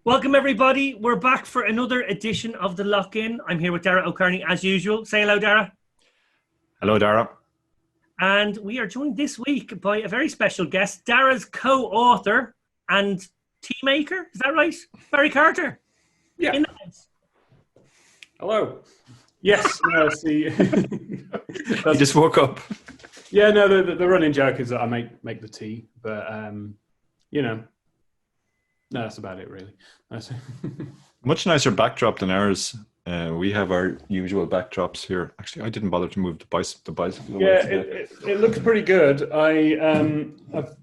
Welcome, everybody. We're back for another edition of The Lock-In. I'm here with Dara O'Kearney, as usual. Say hello, Dara. Hello, Dara. And we are joined this week by a very special guest, Dara's co-author and tea maker. Is that right? Barry Carter. Yeah. In the house. Hello. Yes. No, see. You just woke up. Yeah, no, the running joke is that I make the tea, but, no, that's about it, really. Much nicer backdrop than ours. We have our usual backdrops here. Actually, I didn't bother to move the bicycle. Yeah, it looks pretty good. I've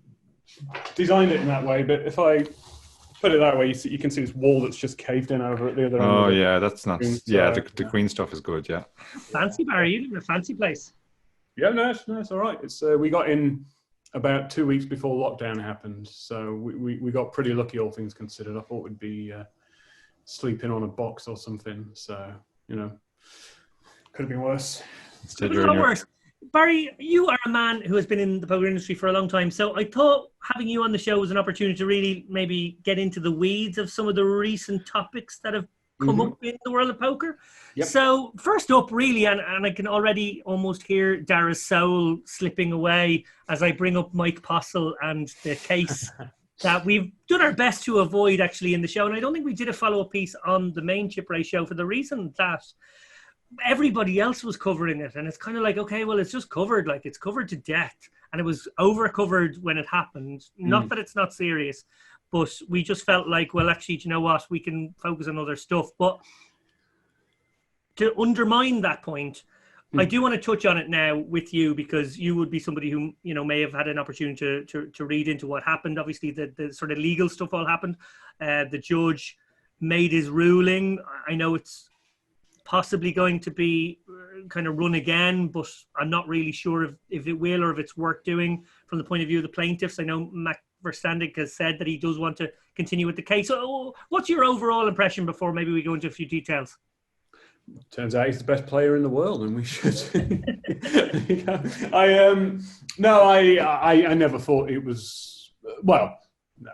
designed it in that way, but if I put it that way, you can see this wall that's just caved in over at the other end. Oh, yeah, that's not. Yeah, the green stuff is good. Yeah. Fancy, Barry. You live in a fancy place. Yeah, no, it's all right. It's we got in about 2 weeks before lockdown happened, so we got pretty lucky, all things considered. I thought we'd be sleeping on a box or something, so could have been worse. Could have been worse. Barry, you are a man who has been in the poker industry for a long time, so I thought having you on the show was an opportunity to really maybe get into the weeds of some of the recent topics that have come up in the world of poker. Yep. So first up, really, and I can already almost hear Dara's soul slipping away as I bring up Mike Postle and the case that we've done our best to avoid actually in the show. And I don't think we did a follow-up piece on the main Chip Race show for the reason that everybody else was covering it. And it's kind of like, okay, well, it's just covered. Like, it's covered to death. And it was over-covered when it happened. Not that it's not serious, but we just felt like, well, actually, do you know what? We can focus on other stuff. But to undermine that point, I do want to touch on it now with you, because you would be somebody who, may have had an opportunity to read into what happened. Obviously, the sort of legal stuff all happened. The judge made his ruling. I know it's possibly going to be kind of run again, but I'm not really sure if it will or if it's worth doing from the point of view of the plaintiffs. I know Mac Verstandig has said that he does want to continue with the case. So what's your overall impression before maybe we go into a few details? Turns out he's the best player in the world, and we should. I never thought it was. Well, no,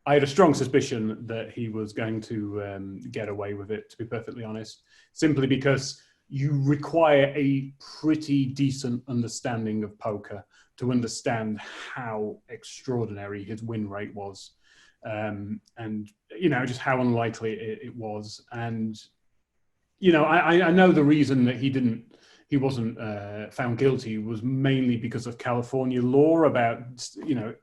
I had a strong suspicion that he was going to get away with it. To be perfectly honest, simply because you require a pretty decent understanding of poker to understand how extraordinary his win rate was, and just how unlikely it was, and. I know the reason that he wasn't found guilty was mainly because of California law about,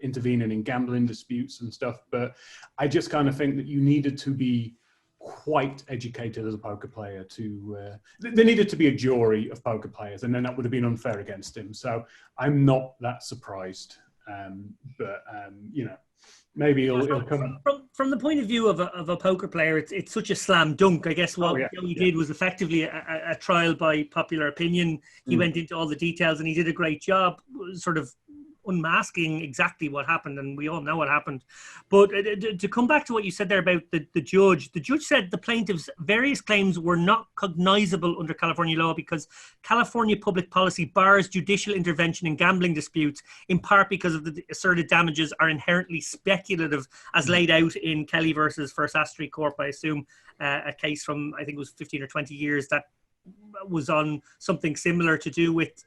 intervening in gambling disputes and stuff. But I just kind of think that you needed to be quite educated as a poker player there needed to be a jury of poker players, and then that would have been unfair against him. So I'm not that surprised. Maybe he'll come. From the point of view of a poker player, it's such a slam dunk. I guess what he did was effectively a trial by popular opinion. He went into all the details and he did a great job, sort of unmasking exactly what happened, and we all know what happened. But to come back to what you said there about the judge said the plaintiff's various claims were not cognizable under California law because California public policy bars judicial intervention in gambling disputes, in part because of the asserted damages are inherently speculative, as laid out in Kelly versus First Asterisk Corp. I assume a case from, I think it was 15 or 20 years that was on something similar to do with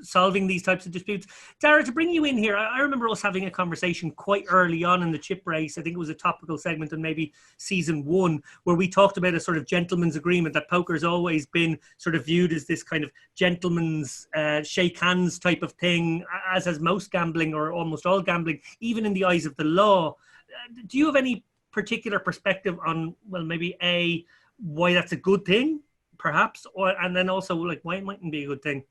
solving these types of disputes. Dara, to bring you in here, I remember us having a conversation quite early on in the Chip Race. I think it was a topical segment in maybe season 1, where we talked about a sort of gentleman's agreement, that poker has always been sort of viewed as this kind of gentleman's shake hands type of thing, as has most gambling or almost all gambling, even in the eyes of the law. Do you have any particular perspective on, well, maybe why that's a good thing, perhaps, and then also like why it mightn't be a good thing?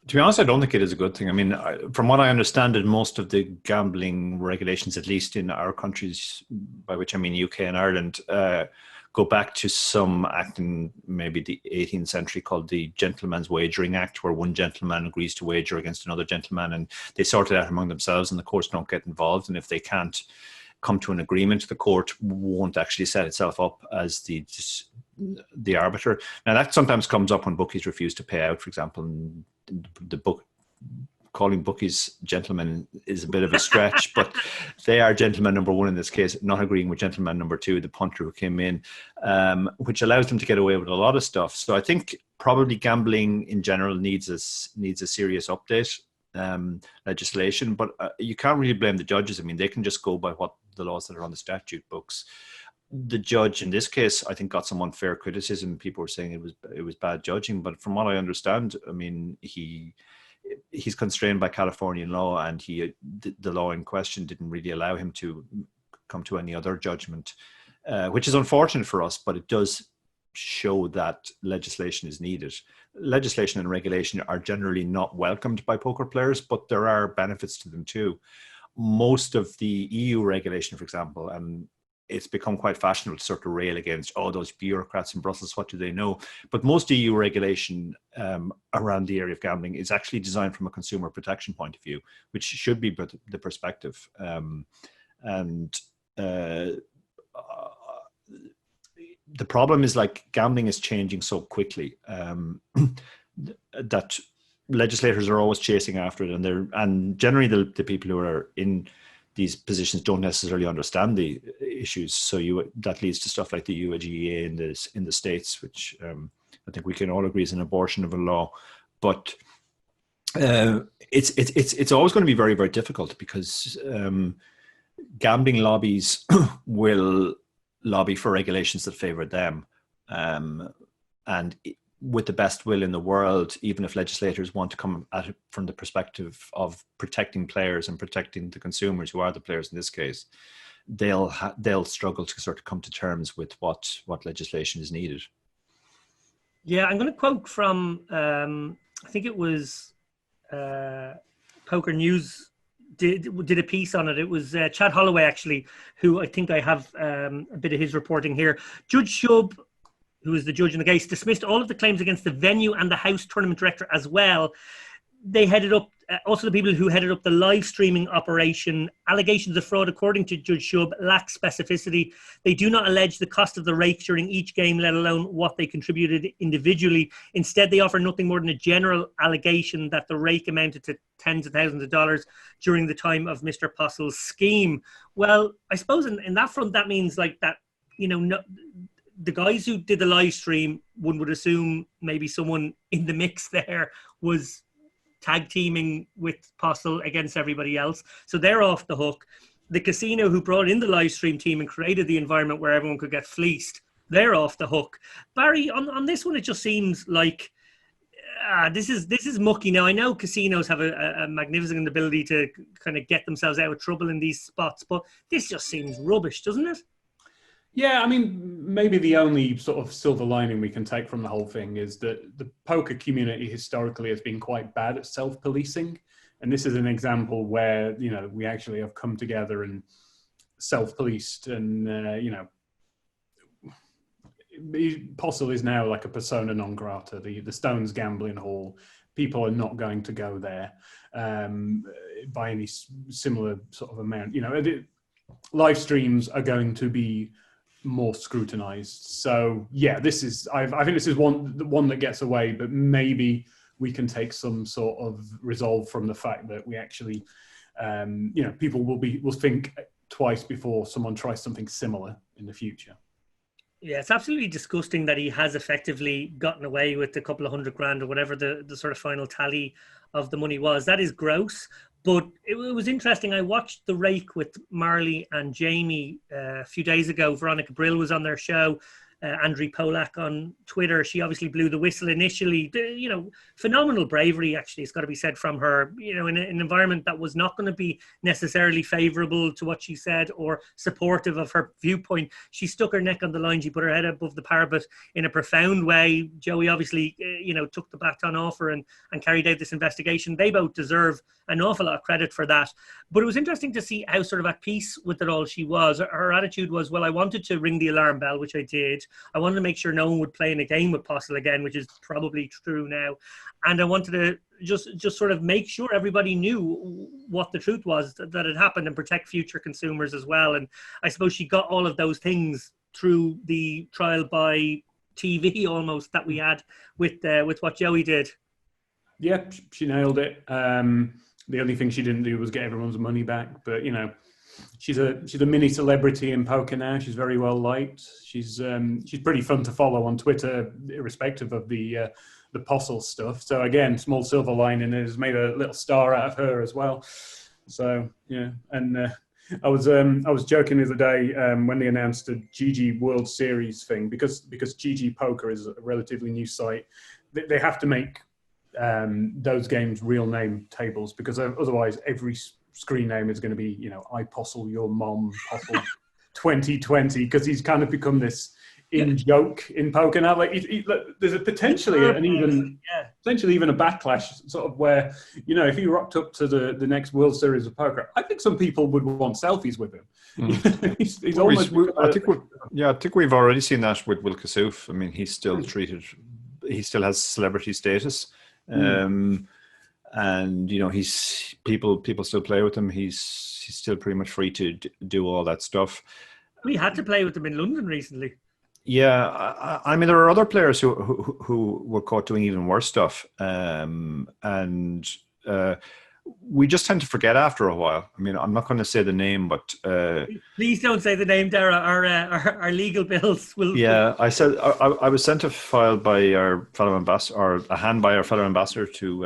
To be honest, I don't think it is a good thing. I mean, from what I understand it, most of the gambling regulations, at least in our countries, by which I mean UK and Ireland, go back to some act in maybe the 18th century called the Gentleman's Wagering Act, where one gentleman agrees to wager against another gentleman, and they sort it out among themselves, and the courts don't get involved. And if they can't come to an agreement, the court won't actually set itself up as the arbiter. Now, that sometimes comes up when bookies refuse to pay out, for example, and the calling bookies gentlemen is a bit of a stretch, but they are gentleman number one in this case, not agreeing with gentleman number two, the punter who came in, which allows them to get away with a lot of stuff. So I think probably gambling in general needs a serious update, legislation, but you can't really blame the judges. I mean, they can just go by what the laws that are on the statute books. The judge in this case, I think, got some unfair criticism. People were saying it was bad judging, but from what I understand, I mean, he's constrained by Californian law, and the law in question didn't really allow him to come to any other judgment, which is unfortunate for us, but it does show that legislation is needed. Legislation and regulation are generally not welcomed by poker players, but there are benefits to them too. Most of the EU regulation, for example, and it's become quite fashionable to sort of rail against, those bureaucrats in Brussels, what do they know? But most EU regulation around the area of gambling is actually designed from a consumer protection point of view, which should be the perspective. The problem is, like, gambling is changing so quickly that legislators are always chasing after it, and generally the people who are in these positions don't necessarily understand the issues. So that leads to stuff like the UAGEA in the States, which I think we can all agree is an abortion of a law. But it's always going to be very, very difficult, because gambling lobbies will lobby for regulations that favor them. And with the best will in the world, even if legislators want to come at it from the perspective of protecting players and protecting the consumers, who are the players in this case, they'll struggle to sort of come to terms with what legislation is needed. Yeah, I'm going to quote from, I think it was Poker News did a piece on it. It was Chad Holloway, actually, who I think I have a bit of his reporting here. Judge Shub, who was the judge in the case, dismissed all of the claims against the venue and the house tournament director as well. They headed up, also the people who headed up the live streaming operation. Allegations of fraud, according to Judge Shub, lack specificity. They do not allege the cost of the rake during each game, let alone what they contributed individually. Instead, they offer nothing more than a general allegation that the rake amounted to tens of thousands of dollars during the time of Mr. Postle's scheme. Well, I suppose in that front, that means, like, that, the guys who did the live stream, one would assume maybe someone in the mix there was tag teaming with Postle against everybody else. So they're off the hook. The casino who brought in the live stream team and created the environment where everyone could get fleeced, they're off the hook. Barry, on this one, it just seems like this is mucky. Now, I know casinos have a magnificent ability to kind of get themselves out of trouble in these spots, but this just seems rubbish, doesn't it? Yeah, I mean, maybe the only sort of silver lining we can take from the whole thing is that the poker community historically has been quite bad at self-policing. And this is an example where, we actually have come together and self-policed, and, Postle is now like a persona non grata, the Stones gambling hall. People are not going to go there by any similar sort of amount. Live streams are going to be more scrutinized. So yeah, I think this is one that gets away, but maybe we can take some sort of resolve from the fact that we actually, people will think twice before someone tries something similar in the future. Yeah, it's absolutely disgusting that he has effectively gotten away with a couple of $100,000 or whatever the sort of final tally of the money was. That is gross. But it was interesting. I watched The Rake with Marley and Jamie a few days ago. Veronica Brill was on their show. Andrew Polak on Twitter. She obviously blew the whistle initially. Phenomenal bravery, actually, it's got to be said from her, in an environment that was not going to be necessarily favorable to what she said or supportive of her viewpoint. She stuck her neck on the line. She put her head above the parapet in a profound way. Joey obviously, took the baton off her and carried out this investigation. They both deserve an awful lot of credit for that. But it was interesting to see how sort of at peace with it all she was. Her attitude was, well, I wanted to ring the alarm bell, which I did. I wanted to make sure no one would play in a game with Postle again, which is probably true now. And I wanted to just sort of make sure everybody knew what the truth was that had happened and protect future consumers as well. And I suppose she got all of those things through the trial by TV almost that we had with what Joey did. Yeah, she nailed it. The only thing she didn't do was get everyone's money back. But, you know, she's a mini celebrity in poker now. She's very well liked. She's pretty fun to follow on Twitter, irrespective of the Postle stuff. So again, small silver lining has made a little star out of her as well. So yeah, and I was joking the other day when they announced the GG World Series thing, because GG Poker is a relatively new site. They have to make those games real name tables, because otherwise every screen name is going to be, you know, I Postle your mom Postle 2020, because he's kind of become this in joke in poker now. Like there's a potentially even a backlash, sort of, where, you know, if he rocked up to the next World Series of Poker, I think some people would want selfies with him. He's almost. I think we've already seen that with Will Kassouf. I mean, he's still treated. He still has celebrity status, and you know, people still play with him. He's still pretty much free to do all that stuff. We had to play with him in London recently. Yeah, I mean, there are other players who were caught doing even worse stuff, and we just tend to forget after a while. I mean, I'm not going to say the name, but please don't say the name, Dara. Our legal bills will. Yeah, I said I was sent a file by our fellow ambassador, or a hand by our fellow ambassador, to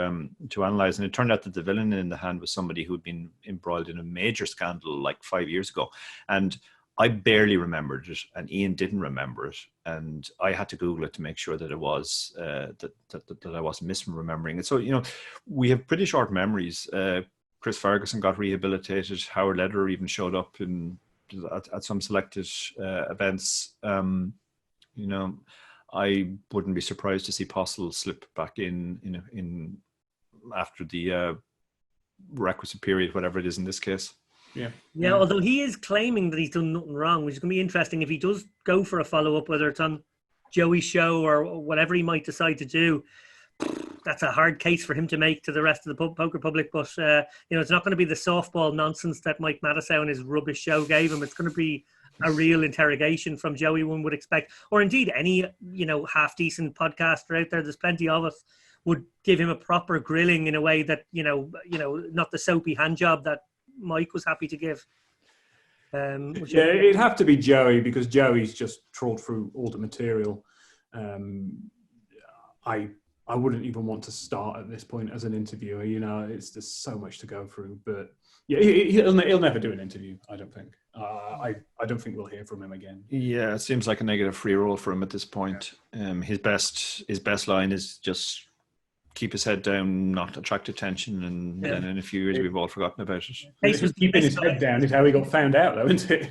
analyze, and it turned out that the villain in the hand was somebody who'd been embroiled in a major scandal like 5 years ago, and I barely remembered it, and Ian didn't remember it, and I had to Google it to make sure that it was that I wasn't misremembering it. So, you know, we have pretty short memories. Chris Ferguson got rehabilitated. Howard Lederer even showed up at some selected events. You know, I wouldn't be surprised to see Postle slip back in after the requisite period, whatever it is in this case. Yeah. Although he is claiming that he's done nothing wrong, which is going to be interesting if he does go for a follow-up, whether it's on Joey's show or whatever he might decide to do. That's a hard case for him to make to the rest of the poker public. But, you know, it's not going to be the softball nonsense that Mike Matusow and his rubbish show gave him. It's going to be a real interrogation from Joey, one would expect. Or indeed any, you know, half-decent podcaster out there, there's plenty of us, would give him a proper grilling in a way that, you know, not the soapy handjob that Mike was happy to give. It'd have to be Joey, because Joey's just trawled through all the material. I wouldn't even want to start at this point as an interviewer. You know, there's so much to go through. But yeah, he'll never do an interview, I don't think. I don't think we'll hear from him again. Yeah, it seems like a negative free roll for him at this point. His best line is just keep his head down, not attract attention, and then in a few years we've all forgotten about it. Keeping his head down is how he got found out, though, isn't it?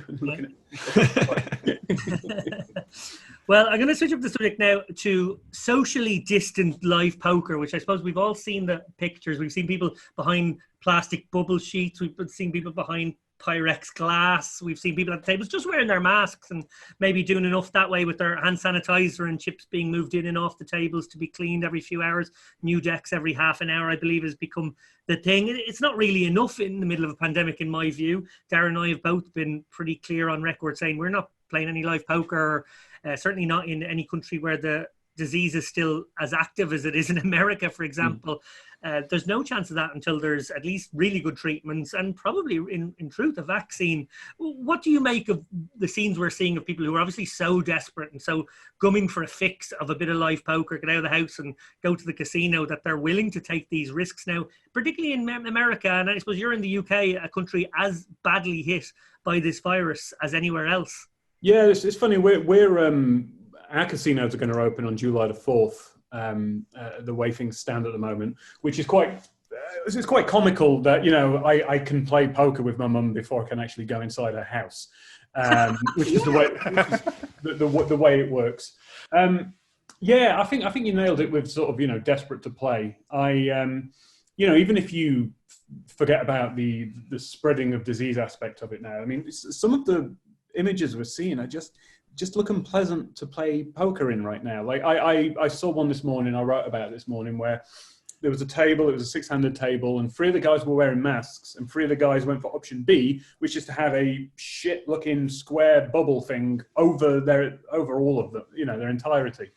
Well, I'm going to switch up the subject now to socially distant live poker, which I suppose we've all seen the pictures. We've seen people behind plastic bubble sheets. We've seen people behind Pyrex glass. We've seen people at the tables just wearing their masks and maybe doing enough that way with their hand sanitizer and chips being moved in and off the tables to be cleaned every few hours. New decks every half an hour, I believe, has become the thing. It's not really enough in the middle of a pandemic, in my view. Dara and I have both been pretty clear on record saying we're not playing any live poker, certainly not in any country where the disease is still as active as it is in America, for example. There's no chance of that until there's at least really good treatments and probably, in truth, a vaccine. What do you make of the scenes we're seeing of people who are obviously so desperate and so gumming for a fix of a bit of live poker, get out of the house and go to the casino, that they're willing to take these risks now, particularly in America? And I suppose you're in the UK, a country as badly hit by this virus as anywhere else. Yeah, it's funny. Our casinos are going to open on July the 4th, the way things stand at the moment, which is it's quite comical that, you know, I can play poker with my mum before I can actually go inside her house, which is the way it works. I think you nailed it with sort of, you know, desperate to play. You know, even if you forget about the spreading of disease aspect of it now, I mean, some of the images we're seeing are just look unpleasant to play poker in right now. Like I saw one this morning, I wrote about it this morning, where there was a table, it was a six-handed table, and 3 of the guys were wearing masks, and 3 of the guys went for option B, which is to have a shit-looking square bubble thing over all of them, you know, their entirety.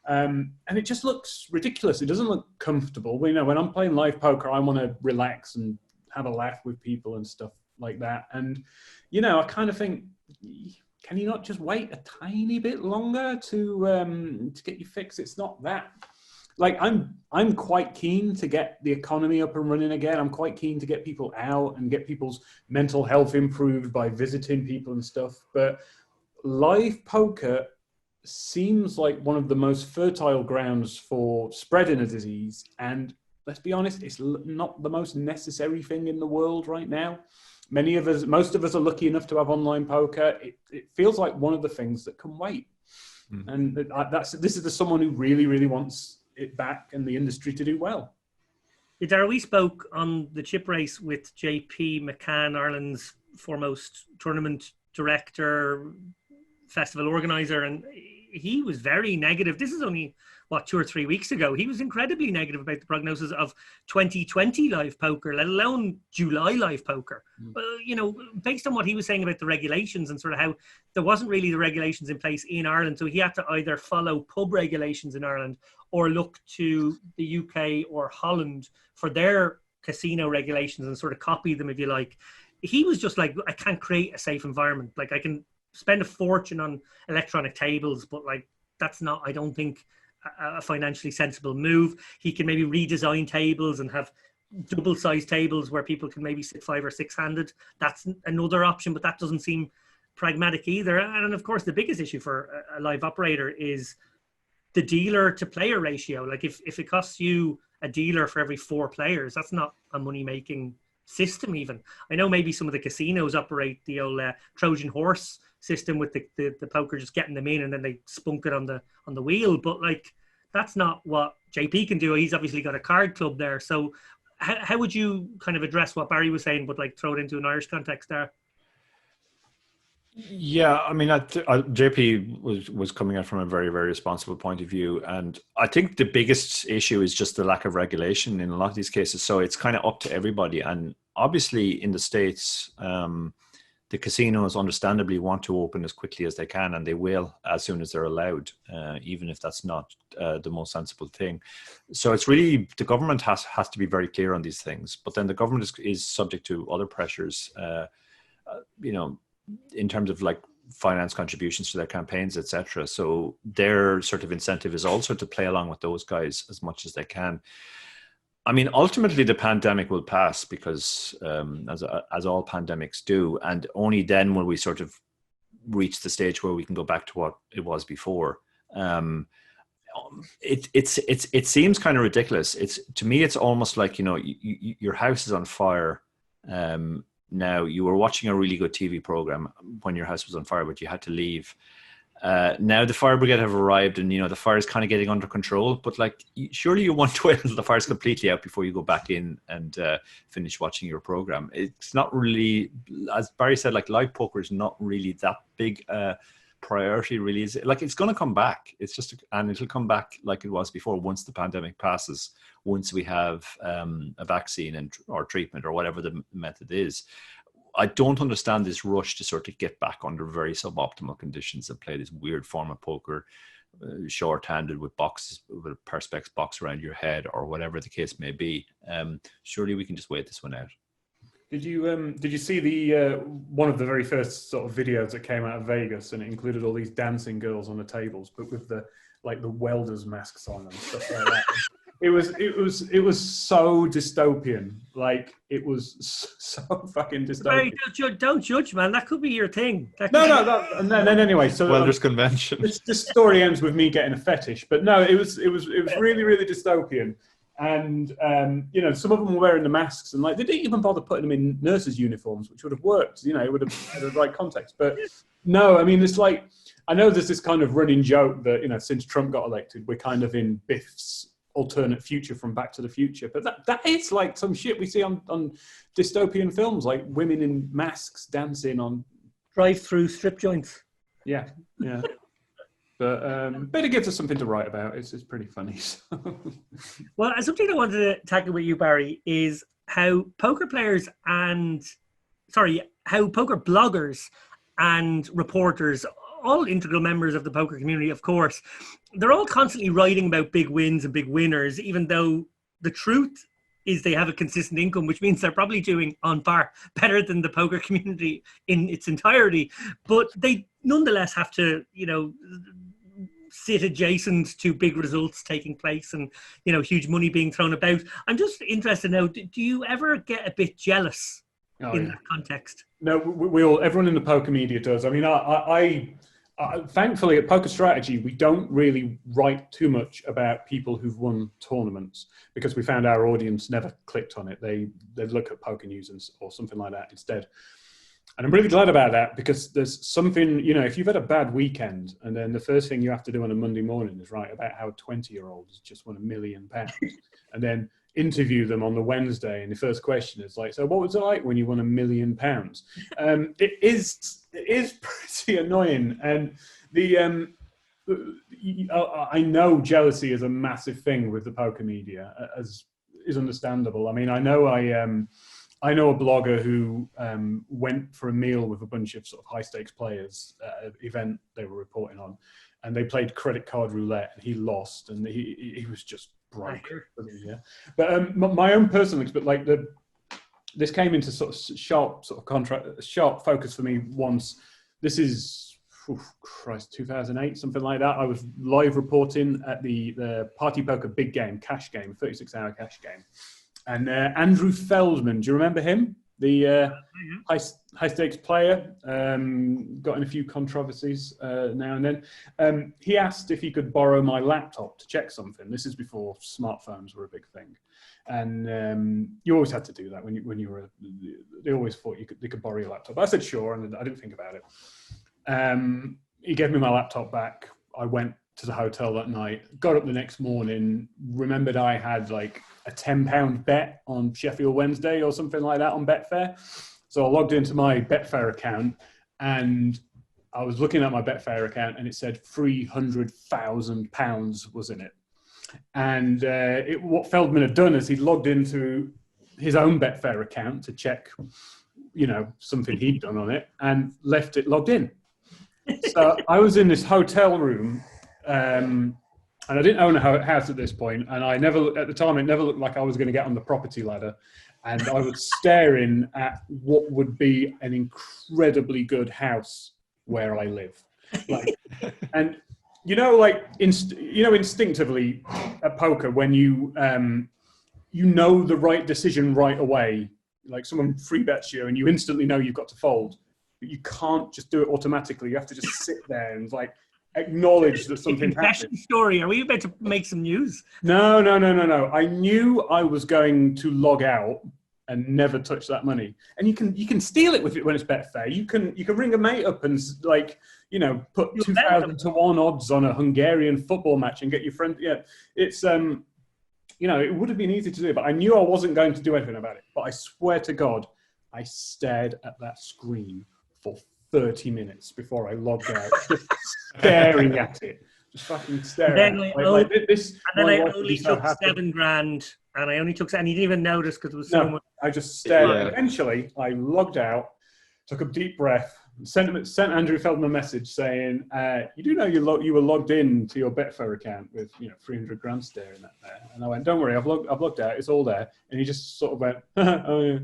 And it just looks ridiculous. It doesn't look comfortable. You know, when I'm playing live poker, I want to relax and have a laugh with people and stuff like that. And, you know, I kind of think, can you not just wait a tiny bit longer to get your fix? It's not that. Like, I'm quite keen to get the economy up and running again. I'm quite keen to get people out and get people's mental health improved by visiting people and stuff. But live poker seems like one of the most fertile grounds for spreading a disease. And let's be honest, it's not the most necessary thing in the world right now. Most of us are lucky enough to have online poker. It feels like one of the things that can wait. And this is someone who really, really wants it back and the industry to do well. Yeah, Dara, we spoke on the chip race with JP McCann, Ireland's foremost tournament director, festival organizer, and he was very negative. This is only, 2 or 3 weeks ago. He was incredibly negative about the prognosis of 2020 live poker, let alone July live poker. You know, based on what he was saying about the regulations and sort of how there wasn't really the regulations in place in Ireland. So he had to either follow pub regulations in Ireland or look to the UK or Holland for their casino regulations and sort of copy them, if you like. He was just like, I can't create a safe environment. Like, I can spend a fortune on electronic tables, but like, that's not, I don't think, a financially sensible move. He can maybe redesign tables and have double-sized tables where people can maybe sit 5 or 6-handed. That's another option, but that doesn't seem pragmatic either. And of course, the biggest issue for a live operator is the dealer to player ratio. Like, if it costs you a dealer for every 4 players, that's not a money-making system even. I know maybe some of the casinos operate the old Trojan horse system with the poker just getting them in and then they spunk it on the wheel, but like, that's not what JP can do. He's obviously got a card club there. So how would you kind of address what Barry was saying, but like throw it into an Irish context there? Yeah, I mean, JP was coming out from a very, very responsible point of view. And I think the biggest issue is just the lack of regulation in a lot of these cases. So it's kind of up to everybody. And obviously in the States, the casinos understandably want to open as quickly as they can, and they will as soon as they're allowed, even if that's not the most sensible thing. So it's really, the government has to be very clear on these things. But then the government is subject to other pressures, you know, in terms of like finance contributions to their campaigns, etc. So their sort of incentive is also to play along with those guys as much as they can. I mean, ultimately the pandemic will pass because as all pandemics do, and only then will we sort of reach the stage where we can go back to what it was before. It seems kind of ridiculous. To me, it's almost like, you know, your house is on fire. Now, you were watching a really good TV program when your house was on fire, but you had to leave. Now the fire brigade have arrived and, you know, the fire is kind of getting under control, but like, surely you want to wait until the fire's completely out before you go back in and finish watching your program. It's not really, as Barry said, like, live poker is not really that big priority, really. Is it? Like, it's going to come back. It's just, and it'll come back like it was before once the pandemic passes, once we have a vaccine or treatment or whatever the method is. I don't understand this rush to sort of get back under very suboptimal conditions and play this weird form of poker, short-handed with boxes, with a perspex box around your head or whatever the case may be. Surely we can just wait this one out. Did you see the one of the very first sort of videos that came out of Vegas, and it included all these dancing girls on the tables, but with the welders masks on and stuff like that. It was so dystopian. Like, it was so fucking dystopian. Barry, don't judge, man. That could be your thing. And then anyway, so Welders convention. This story ends with me getting a fetish, but no, it was really, really dystopian. And you know, some of them were wearing the masks, and like, they didn't even bother putting them in nurses' uniforms, which would have worked. You know, it would have had the right context. But no, I mean, it's like, I know there's this kind of running joke that, you know, since Trump got elected, we're kind of in Biff's alternate future from Back to the Future, but that is like some shit we see on dystopian films, like women in masks dancing on drive-through strip joints. Yeah. But it gives us something to write about. It's pretty funny. So. Well, something I wanted to tackle with you, Barry, is how poker bloggers and reporters all integral members of the poker community, of course, they're all constantly writing about big wins and big winners, even though the truth is they have a consistent income, which means they're probably doing on par better than the poker community in its entirety. But they nonetheless have to, sit adjacent to big results taking place and, huge money being thrown about. I'm just interested now, do you ever get a bit jealous in that context? No, everyone in the poker media does. I mean, I thankfully at Poker Strategy, we don't really write too much about people who've won tournaments because we found our audience never clicked on it. They look at poker news or something like that instead. And I'm really glad about that because there's something, if you've had a bad weekend and then the first thing you have to do on a Monday morning is write about how a 20-year-old just won £1 million and then interview them on the Wednesday. And the first question is like, so what was it like when you won £1 million? It is pretty annoying. And I know jealousy is a massive thing with the poker media, as is understandable. I mean, I know a blogger who went for a meal with a bunch of sort of high stakes players at an event they were reporting on, and they played credit card roulette, and he lost, and he was just broke. Yeah. But my own personal experience, like this came into sort of sharp focus for me once. This is 2008, something like that. I was live reporting at the Party Poker big game, cash game, 36-hour cash game. And Andrew Feldman, do you remember him? The high stakes player, got in a few controversies now and then. He asked if he could borrow my laptop to check something. This is before smartphones were a big thing, and you always had to do that when you were. They always thought they could borrow your laptop. I said sure, and I didn't think about it. He gave me my laptop back. I went to the hotel that night. Got up the next morning. Remembered I had like a £10 bet on Sheffield Wednesday or something like that on Betfair. So I logged into my Betfair account and I was looking at my Betfair account and it said £300,000 was in it. And what Feldman had done is he'd logged into his own Betfair account to check, something he'd done on it and left it logged in. So I was in this hotel room, and I didn't own a house at this point, and at the time, it never looked like I was going to get on the property ladder. And I was staring at what would be an incredibly good house where I live. And instinctively at poker, when you know the right decision right away, like someone free bets you and you instantly know you've got to fold, but you can't just do it automatically. You have to just sit there and acknowledge that something happened. Story. Are we about to make some news? No. I knew I was going to log out and never touch that money. And you can steal it with it when it's Betfair. You can ring a mate up and put 2,000 to 1 odds on a Hungarian football match and get your friend. Yeah, it's it would have been easy to do, but I knew I wasn't going to do anything about it. But I swear to God, I stared at that screen for 30 minutes before I logged out, just staring at it, just fucking staring. I only took $7,000, and I only took, and he didn't even notice because it was so much. I just stared. Yeah. Eventually, I logged out, took a deep breath, sent Andrew Feldman a message saying, "You do know you were logged in to your Betfair account with $300,000 staring at there." And I went, "Don't worry, I've logged out. It's all there." And he just sort of went, "Oh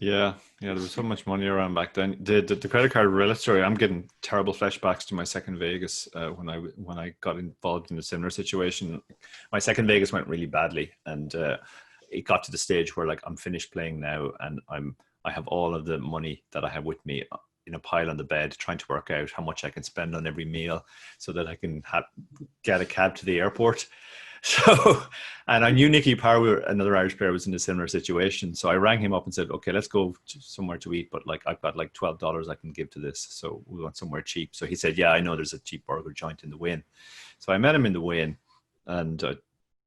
yeah." Yeah, there was so much money around back then. The credit card roulette story, I'm getting terrible flashbacks to my second Vegas when I got involved in a similar situation. My second Vegas went really badly, and it got to the stage where I'm finished playing now, and I have all of the money that I have with me in a pile on the bed, trying to work out how much I can spend on every meal so that I can get a cab to the airport. So, and I knew Nicky Power, another Irish player, was in a similar situation. So I rang him up and said, "Okay, let's go somewhere to eat, but I've got $12 I can give to this. So we want somewhere cheap." So he said, "Yeah, I know there's a cheap burger joint in the Win." So I met him in the Win, and I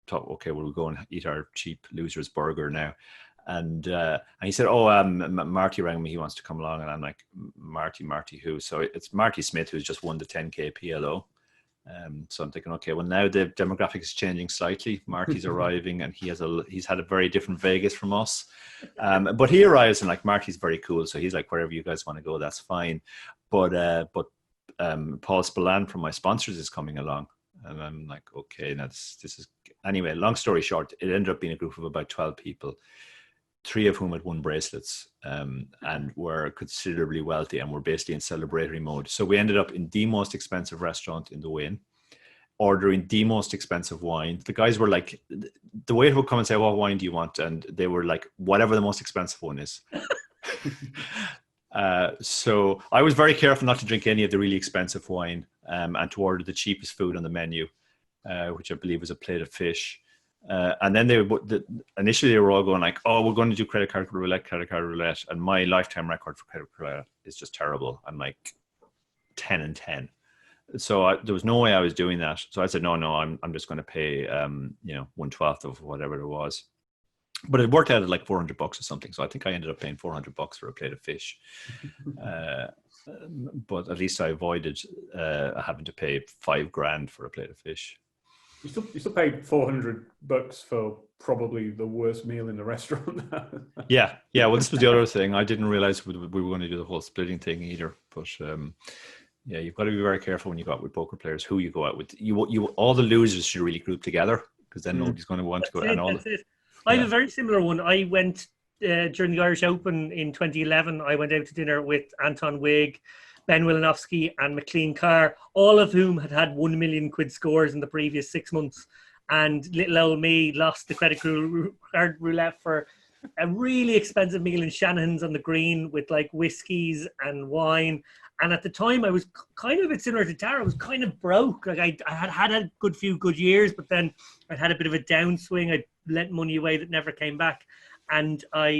thought, "Okay, we'll go and eat our cheap loser's burger now." And he said, "Oh, Marty rang me. He wants to come along." And I'm like, Marty who? So it's Marty Smith, who's just won the 10K PLO. So I'm thinking, okay, well now the demographic is changing slightly. Marty's arriving, and he's had a very different Vegas from us. But he arrives, and like Marty's very cool, so he's like, wherever you guys want to go, that's fine. But Paul Spillane from my sponsors is coming along, and I'm like, okay, now this is anyway. Long story short, it ended up being a group of about 12 people, 3 of whom had won bracelets, and were considerably wealthy, and were basically in celebratory mode. So we ended up in the most expensive restaurant in the Wynn, ordering the most expensive wine. The guys were like, the waiter would come and say, what wine do you want? And they were like, whatever the most expensive one is. So I was very careful not to drink any of the really expensive wine, and to order the cheapest food on the menu, which I believe was a plate of fish. And then initially they were all going like, oh, we're going to do credit card roulette. And my lifetime record for credit card roulette is just terrible. I'm like 10 and 10. So there was no way I was doing that. So I said, no, I'm just going to pay, 1/12 of whatever it was. But it worked out at like $400 or something. So I think I ended up paying $400 for a plate of fish. But at least I avoided having to pay $5,000 for a plate of fish. You still paid $400 for probably the worst meal in the restaurant. Yeah. Well, this was the other thing. I didn't realize we were going to do the whole splitting thing either. But yeah, you've got to be very careful when you go out with poker players who you go out with. You all the losers should really group together, because then nobody's going to want to go. I have a very similar one. I went during the Irish Open in 2011. I went out to dinner with Anton Wigg, Ben Wilanowski and McLean Carr, all of whom had 1 million quid scores in the previous 6 months. And little old me lost the credit card roulette for a really expensive meal in Shanahan's on the Green with like whiskies and wine. And at the time I was kind of a bit similar to Dara. I was kind of broke. Like I had a good years, but then I'd had a bit of a downswing. I'd lent money away that never came back. And I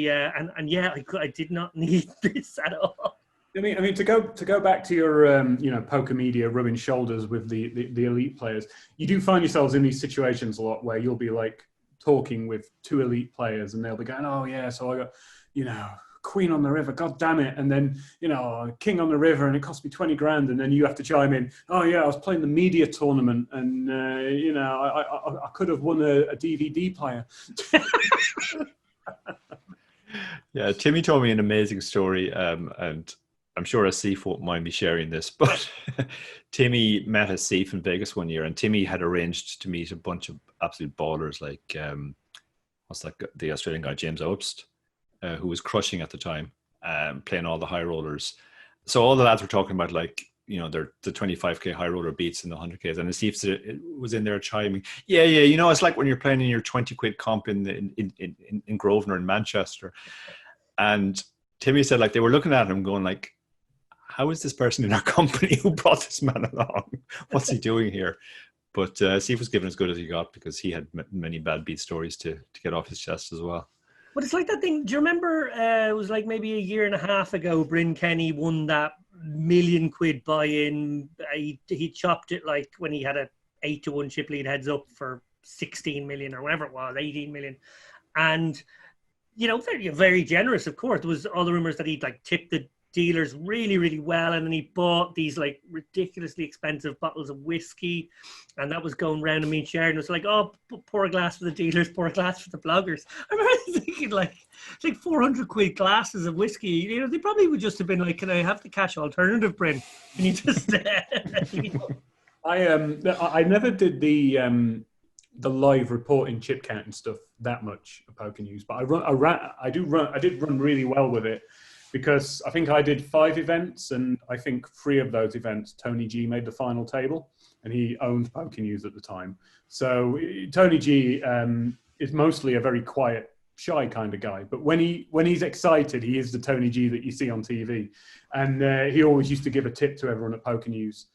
did not need this at all. I mean, to go back to your, poker media rubbing shoulders with the elite players, you do find yourselves in these situations a lot where you'll be like talking with 2 elite players, and they'll be going, "Oh yeah, so I got, Queen on the River, God damn it," and then King on the River, and it cost me $20,000, and then you have to chime in, "Oh yeah, I was playing the media tournament, and I could have won a DVD player." Yeah, Timmy told me an amazing story, and I'm sure Asif won't mind me sharing this, but Timmy met Asif in Vegas one year, and Timmy had arranged to meet a bunch of absolute ballers like the Australian guy, James Obst, who was crushing at the time, playing all the high rollers. So all the lads were talking about like, the 25k high roller beats and the 100ks, and Asif was in there chiming, yeah, it's like when you're playing in your 20 quid comp in Grosvenor in Manchester. And Timmy said like they were looking at him going like, how is this person in our company? Who brought this man along? What's he doing here? But Asif was given as good as he got, because he had many bad beat stories to get off his chest as well. But it's like that thing. Do you remember? It was like maybe a year and a half ago. Bryn Kenny won that £1 million buy-in. He chopped it like when he had a 8-1 chip lead heads up for 16 million or whatever it was, 18 million, and very, very generous. Of course, there was all the rumors that he'd like tipped the dealers really, really well, and then he bought these like ridiculously expensive bottles of whiskey, and that was going round and me sharing. It was like, oh, pour a glass for the dealers, pour a glass for the bloggers. I remember thinking like, it's like 400 quid glasses of whiskey. They probably would just have been like, can I have the cash alternative, Bryn? Can you just I never did the live reporting chip counting stuff that much of Poker News, but I did run really well with it, because I think I did 5 events, and I think 3 of those events, Tony G made the final table, and he owned Poker News at the time. So Tony G is mostly a very quiet, shy kind of guy, but when he's excited, he is the Tony G that you see on TV. And he always used to give a tip to everyone at Poker News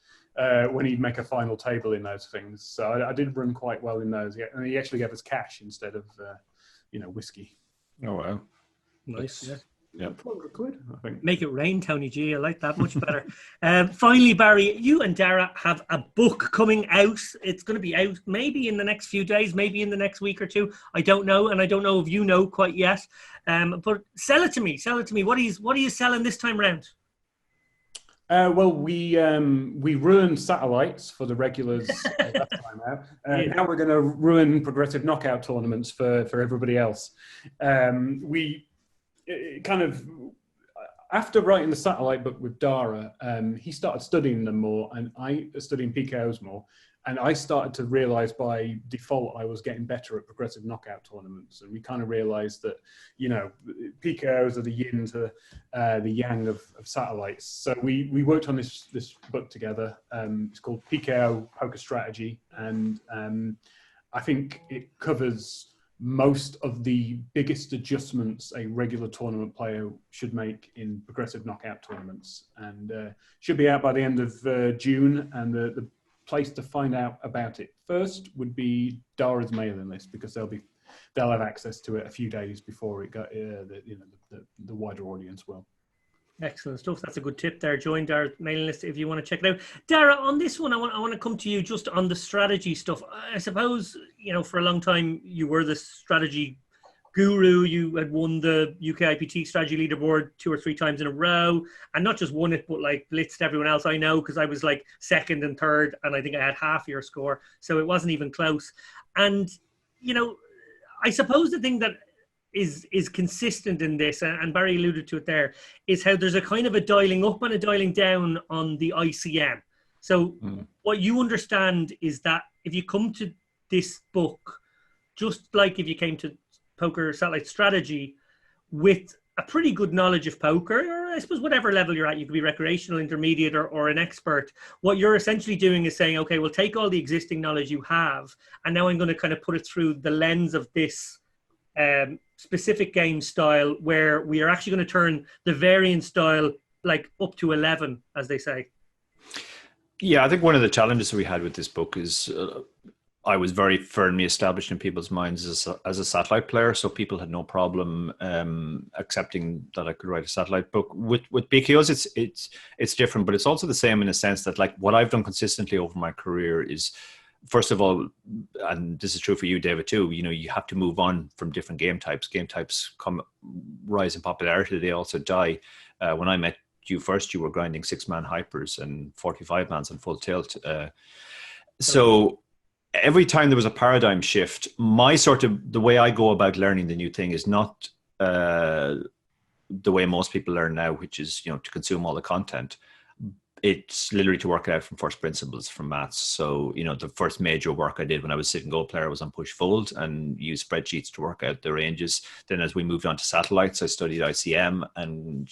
when he'd make a final table in those things. So I did run quite well in those, and he actually gave us cash instead of whiskey. Oh wow, nice. Yeah, 400 quid, I think. Make it rain, Tony G. I like that much better. Finally, Barry, you and Dara have a book coming out. It's going to be out maybe in the next few days, maybe in the next week or 2. I don't know, and I don't know if you know quite yet. But sell it to me. What are you selling this time around? Well, we ruined satellites for the regulars last time out. Now we're going to ruin progressive knockout tournaments for everybody else. We kind of, after writing the satellite book with Dara, he started studying them more, and I studying PKOs more. And I started to realize by default I was getting better at progressive knockout tournaments. And we kind of realized that, you know, PKOs are the yin to the yang of satellites. So we worked on this book together. It's called PKO Poker Strategy. And I think it covers most of the biggest adjustments a regular tournament player should make in progressive knockout tournaments. And should be out by the end of June. And the place to find out about it first would be Dara's mailing list, because they'll have access to it a few days before it got the wider audience will. Excellent stuff. That's a good tip there. Join Dara's mailing list if you want to check it out. Dara, on this one, I want to come to you just on the strategy stuff. I suppose, you know, for a long time you were the strategy guru. You had won the UK IPT strategy leaderboard 2 or 3 times in a row, and not just won it, but like blitzed everyone else I know, because I was like 2nd and 3rd, and I think I had half your score, so it wasn't even close. And you know, I suppose the thing that is consistent in this, and Barry alluded to it there, is how there's a kind of a dialing up and a dialing down on the ICM. So what you understand is that if you come to this book, just like if you came to Poker Satellite Strategy with a pretty good knowledge of poker, or I suppose whatever level you're at, you could be recreational, intermediate, or an expert. What you're essentially doing is saying, okay, we'll take all the existing knowledge you have, and now I'm going to kind of put it through the lens of this specific game style, where we are actually going to turn the variant style like up to 11, as they say. Yeah, I think one of the challenges we had with this book is I was very firmly established in people's minds as a satellite player, so people had no problem accepting that I could write a satellite book. With PKOs, it's different, but it's also the same in a sense that, like, what I've done consistently over my career is, first of all, and this is true for you, David, too, you know, you have to move on from different game types. Game types rise in popularity, they also die. When I met you first, you were grinding 6-man hypers and 45-mans on full tilt. So every time there was a paradigm shift, the way I go about learning the new thing is not the way most people learn now, which is, you know, to consume all the content. It's literally to work it out from first principles, from maths. So, you know, the first major work I did when I was sit-and-go player was on push-fold, and used spreadsheets to work out the ranges. Then as we moved on to satellites, I studied ICM, and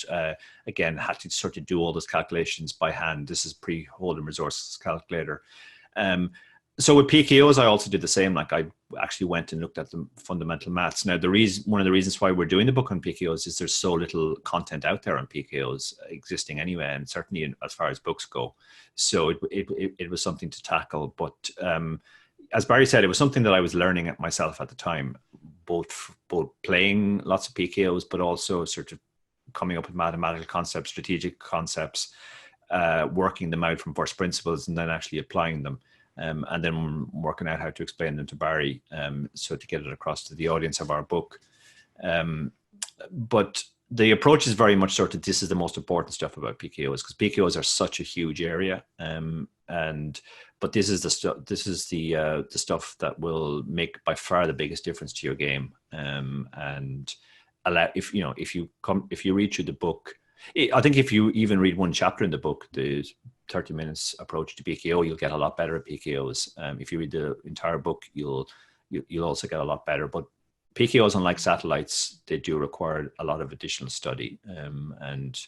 again, had to sort of do all those calculations by hand. This is pre-Hold'em resources calculator. So with PKOs, I also did the same. Like, I actually went and looked at the fundamental maths. Now, one of the reasons why we're doing the book on PKOs is there's so little content out there on PKOs existing anyway, and certainly as far as books go. So it was something to tackle. But as Barry said, it was something that I was learning at myself at the time, both playing lots of PKOs, but also sort of coming up with mathematical concepts, strategic concepts, working them out from first principles, and then actually applying them. And then working out how to explain them to Barry, so to get it across to the audience of our book. But the approach is very much sort of, this is the most important stuff about PKOs, because PKOs are such a huge area, but this is the stuff that will make by far the biggest difference to your game. And if you read through the book, I think if you even read one chapter in the book, the 30 minutes approach to PKO, you'll get a lot better at PKOs. If you read the entire book, you'll also get a lot better. But PKOs, unlike satellites, they do require a lot of additional study, and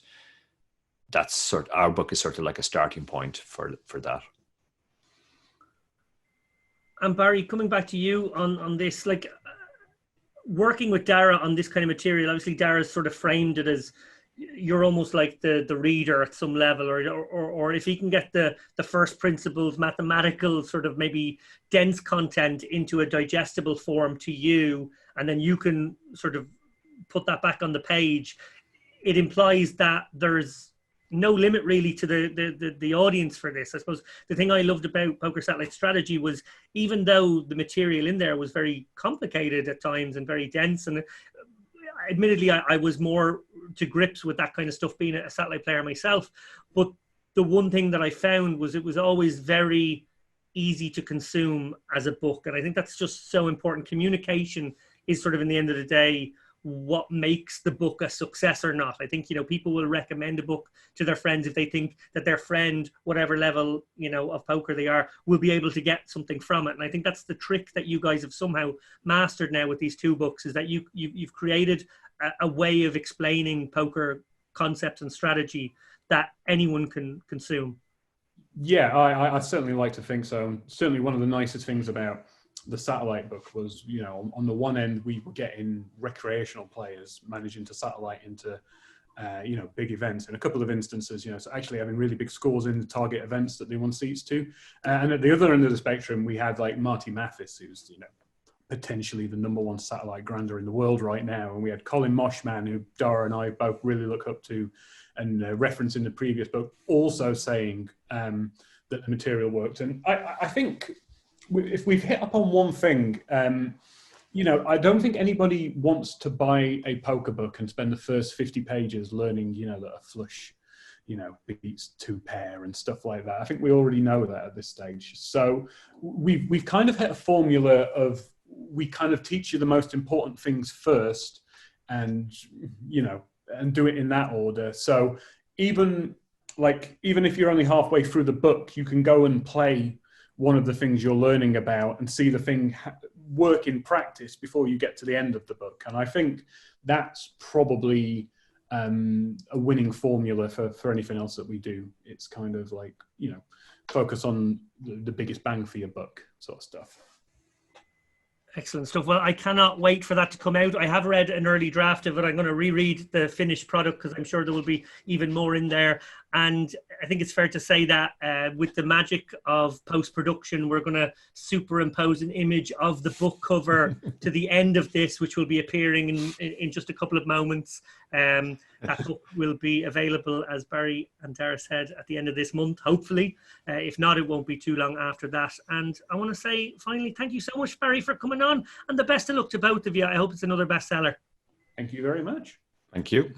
that's our book is sort of like a starting point for that. And Barry, coming back to you on this, like, working with Dara on this kind of material, obviously Dara's sort of framed it as you're almost like the reader at some level, or if he can get the first principles, mathematical sort of maybe dense content into a digestible form to you, and then you can sort of put that back on the page, it implies that there's no limit really to the audience for this. I suppose the thing I loved about Poker Satellite Strategy was, even though the material in there was very complicated at times and very dense, and admittedly I was more to grips with that kind of stuff being a satellite player myself, but the one thing that I found was it was always very easy to consume as a book. And I think that's just so important. Communication is sort of, in the end of the day, what makes the book a success or not. I think, people will recommend a book to their friends if they think that their friend, whatever level, of poker they are, will be able to get something from it. And I think that's the trick that you guys have somehow mastered now with these two books, is that you've created a way of explaining poker concepts and strategy that anyone can consume. Yeah, I certainly like to think so. Certainly one of the nicest things about the satellite book was, on the one end, we were getting recreational players managing to satellite into, big events. In a couple of instances, so actually having really big scores in the target events that they won seats to. And at the other end of the spectrum, we had like Marty Mathis, who's, potentially the #1 satellite grander in the world right now. And we had Colin Moshman, who Dara and I both really look up to, and reference in the previous book, also saying that the material worked. And I think if we've hit upon one thing, I don't think anybody wants to buy a poker book and spend the first 50 pages learning, that a flush, beats 2 pair and stuff like that. I think we already know that at this stage. So we've kind of hit a formula of, we kind of teach you the most important things first, and, and do it in that order. So even if you're only halfway through the book, you can go and play one of the things you're learning about and see the thing work in practice before you get to the end of the book. And I think that's probably a winning formula for anything else that we do. It's kind of like, focus on the biggest bang for your buck sort of stuff. Excellent stuff. Well, I cannot wait for that to come out. I have read an early draft of it. I'm going to reread the finished product because I'm sure there will be even more in there. And I think it's fair to say that with the magic of post-production, we're going to superimpose an image of the book cover to the end of this, which will be appearing in just a couple of moments. That book will be available, as Barry and Dara said, at the end of this month, hopefully. If not, it won't be too long after that. And I want to say, finally, thank you so much, Barry, for coming on. And the best of luck to both of you. I hope it's another bestseller. Thank you very much. Thank you.